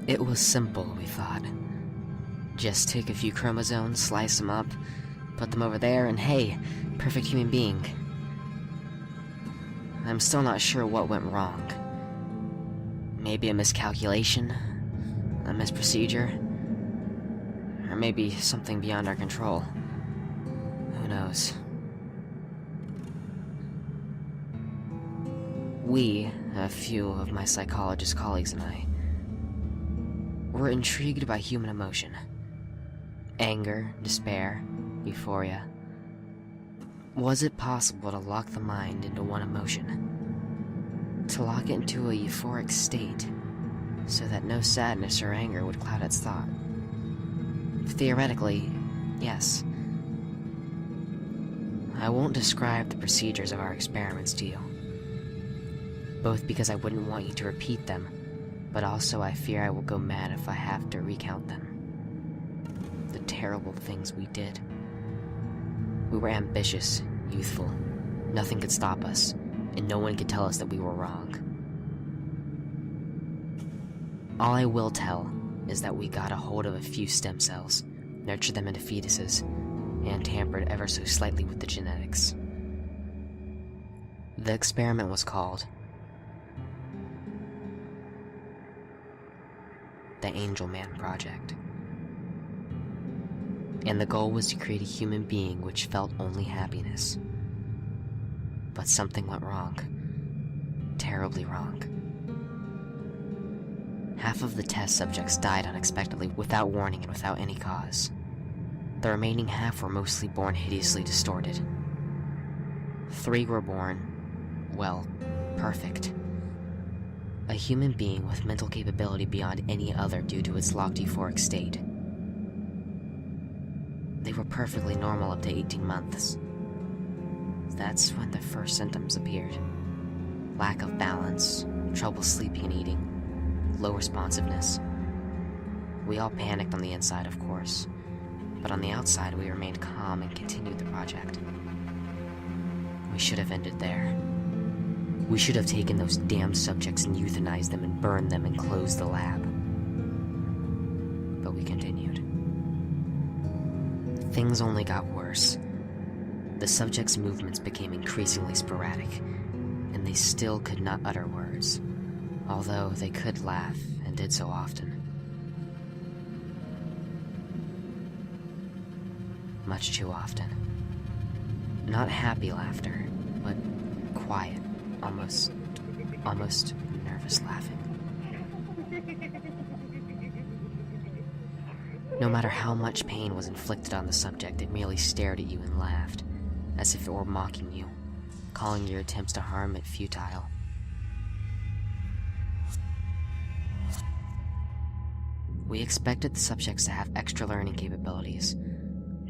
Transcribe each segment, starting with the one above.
It was simple, we thought. Just take a few chromosomes, slice them up, put them over there, and hey, perfect human being. I'm still not sure what went wrong. Maybe a miscalculation, a misprocedure, or maybe something beyond our control. Who knows? We, a few of my psychologist colleagues and I, were intrigued by human emotion. Anger, despair, euphoria. Was it possible to lock the mind into one emotion? To lock it into a euphoric state, so that no sadness or anger would cloud its thought? Theoretically, yes. I won't describe the procedures of our experiments to you, both because I wouldn't want you to repeat them, but also I fear I will go mad if I have to recount them. The terrible things we did. We were ambitious, youthful. Nothing could stop us, and no one could tell us that we were wrong. All I will tell is that we got a hold of a few stem cells, nurtured them into fetuses, and tampered ever so slightly with the genetics. The experiment was called the Angel Man Project. And the goal was to create a human being which felt only happiness. But something went wrong. Terribly wrong. Half of the test subjects died unexpectedly, without warning and without any cause. The remaining half were mostly born hideously distorted. 3 were born, well, perfect. A human being with mental capability beyond any other due to its locked euphoric state. They were perfectly normal up to 18 months. That's when the first symptoms appeared. Lack of balance, trouble sleeping and eating, low responsiveness. We all panicked on the inside, of course, but on the outside we remained calm and continued the project. We should have ended there. We should have taken those damned subjects and euthanized them and burned them and closed the lab. But we continued. Things only got worse. The subjects' movements became increasingly sporadic, and they still could not utter words, although they could laugh and did so often. Much too often. Not happy laughter, but quiet, almost nervous laughing. No matter how much pain was inflicted on the subject, it merely stared at you and laughed, as if it were mocking you, calling your attempts to harm it futile. We expected the subjects to have extra learning capabilities.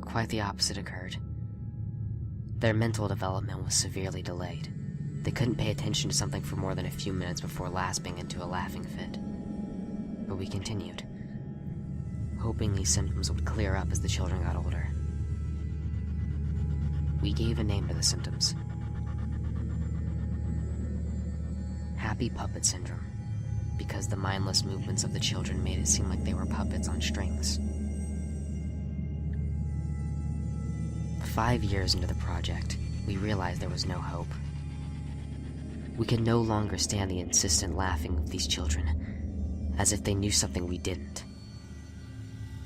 Quite the opposite occurred. Their mental development was severely delayed. They couldn't pay attention to something for more than a few minutes before lapsing into a laughing fit. But we continued, hoping these symptoms would clear up as the children got older. We gave a name to the symptoms. Happy Puppet Syndrome, because the mindless movements of the children made it seem like they were puppets on strings. 5 years into the project, we realized there was no hope. We could no longer stand the insistent laughing of these children, as if they knew something we didn't.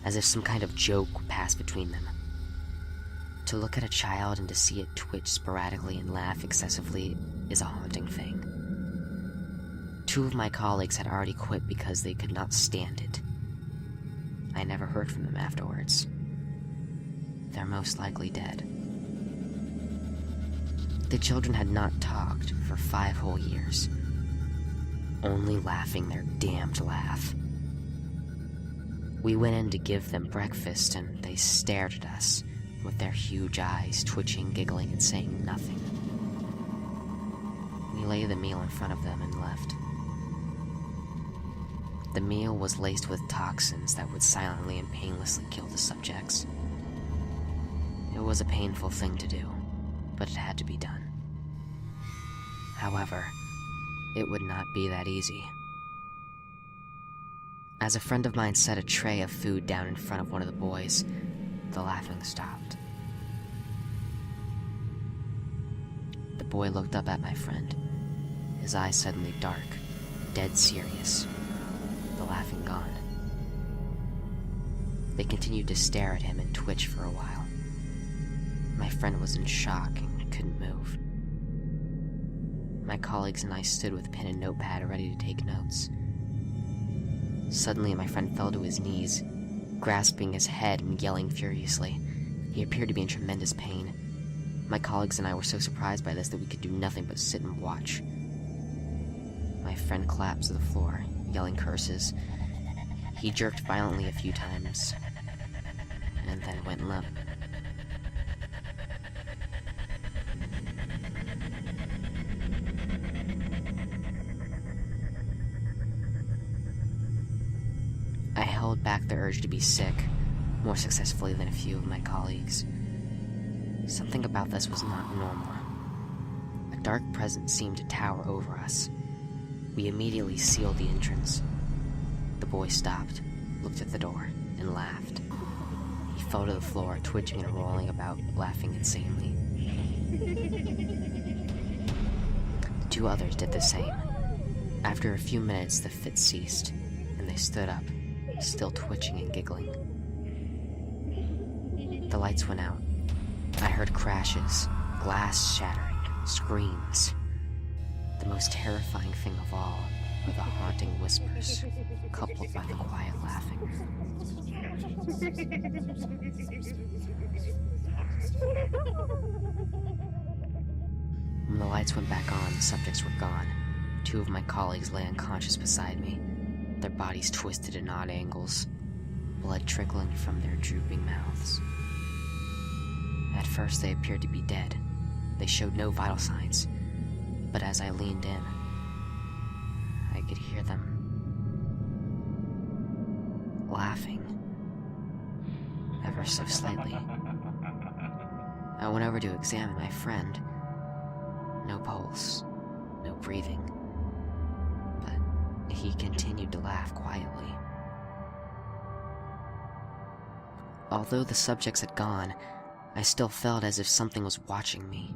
As if some kind of joke passed between them. To look at a child and to see it twitch sporadically and laugh excessively is a haunting thing. 2 of my colleagues had already quit because they could not stand it. I never heard from them afterwards. They're most likely dead. The children had not talked for 5 whole years, only laughing their damned laugh. We went in to give them breakfast, and they stared at us, with their huge eyes twitching, giggling, and saying nothing. We laid the meal in front of them and left. The meal was laced with toxins that would silently and painlessly kill the subjects. It was a painful thing to do, but it had to be done. However, it would not be that easy. As a friend of mine set a tray of food down in front of one of the boys, the laughing stopped. The boy looked up at my friend, his eyes suddenly dark, dead serious, the laughing gone. They continued to stare at him and twitch for a while. My friend was in shock and couldn't move. My colleagues and I stood with pen and notepad ready to take notes. Suddenly, my friend fell to his knees, grasping his head and yelling furiously. He appeared to be in tremendous pain. My colleagues and I were so surprised by this that we could do nothing but sit and watch. My friend collapsed to the floor, yelling curses. He jerked violently a few times, and then went limp. I held back the urge to be sick, more successfully than a few of my colleagues. Something about this was not normal. A dark presence seemed to tower over us. We immediately sealed the entrance. The boy stopped, looked at the door, and laughed. He fell to the floor, twitching and rolling about, laughing insanely. The two others did the same. After a few minutes, the fit ceased, and they stood up, still twitching and giggling. The lights went out. I heard crashes, glass shattering, screams. The most terrifying thing of all were the haunting whispers, coupled by the quiet laughing. When the lights went back on, the subjects were gone. Two of my colleagues lay unconscious beside me, their bodies twisted in odd angles, blood trickling from their drooping mouths. At first, they appeared to be dead. They showed no vital signs, but as I leaned in, I could hear them laughing, ever so slightly. I went over to examine my friend. No pulse, no breathing, but he continued to laugh quietly. Although the subjects had gone, I still felt as if something was watching me.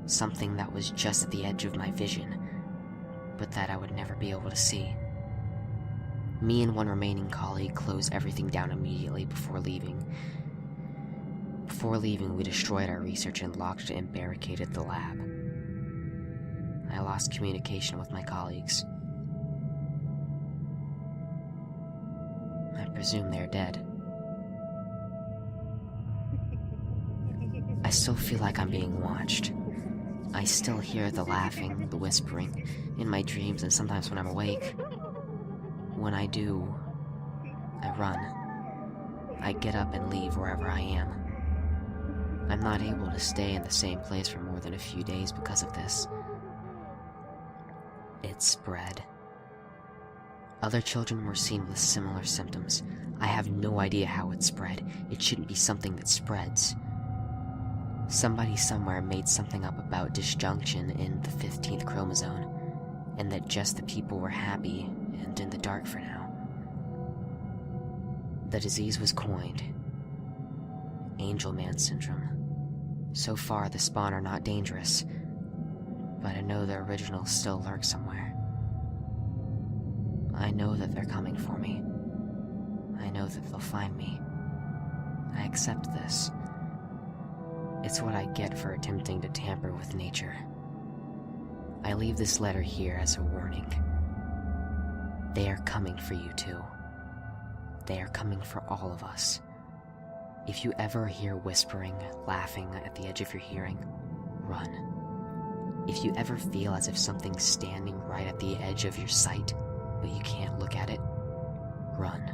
Something that was just at the edge of my vision, but that I would never be able to see. Me and one remaining colleague closed everything down immediately before leaving. Before leaving, we destroyed our research and locked and barricaded the lab. I lost communication with my colleagues. I presume they're dead. I still feel like I'm being watched. I still hear the laughing, the whispering, in my dreams and sometimes when I'm awake. When I do, I run. I get up and leave wherever I am. I'm not able to stay in the same place for more than a few days because of this. It spread. Other children were seen with similar symptoms. I have no idea how it spread. It shouldn't be something that spreads. Somebody somewhere made something up about disjunction in the 15th chromosome, and that just the people were happy and in the dark for now. The disease was coined Angel Man Syndrome. So far, the spawn are not dangerous, but I know the original still lurks somewhere. I know that they're coming for me. I know that they'll find me. I accept this. It's what I get for attempting to tamper with nature. I leave this letter here as a warning. They are coming for you too. They are coming for all of us. If you ever hear whispering, laughing at the edge of your hearing, run. If you ever feel as if something's standing right at the edge of your sight, but you can't look at it, run.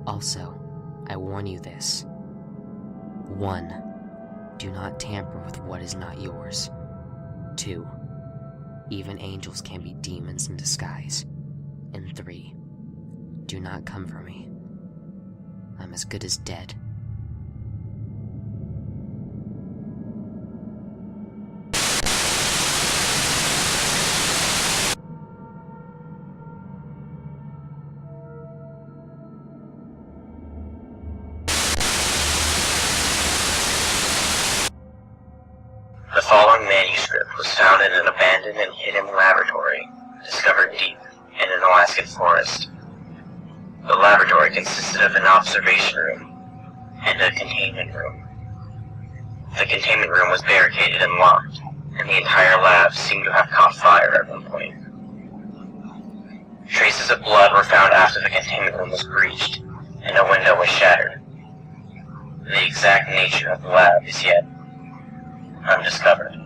Also, I warn you this. 1. Do not tamper with what is not yours. 2. Even angels can be demons in disguise. And 3. Do not come for me. I'm as good as dead. manuscript was found in an abandoned and hidden laboratory discovered deep in an Alaskan forest. The laboratory consisted of an observation room and a containment room. The containment room was barricaded and locked, and the entire lab seemed to have caught fire at one point. Traces of blood were found after the containment room was breached, and a window was shattered. The exact nature of the lab is yet undiscovered.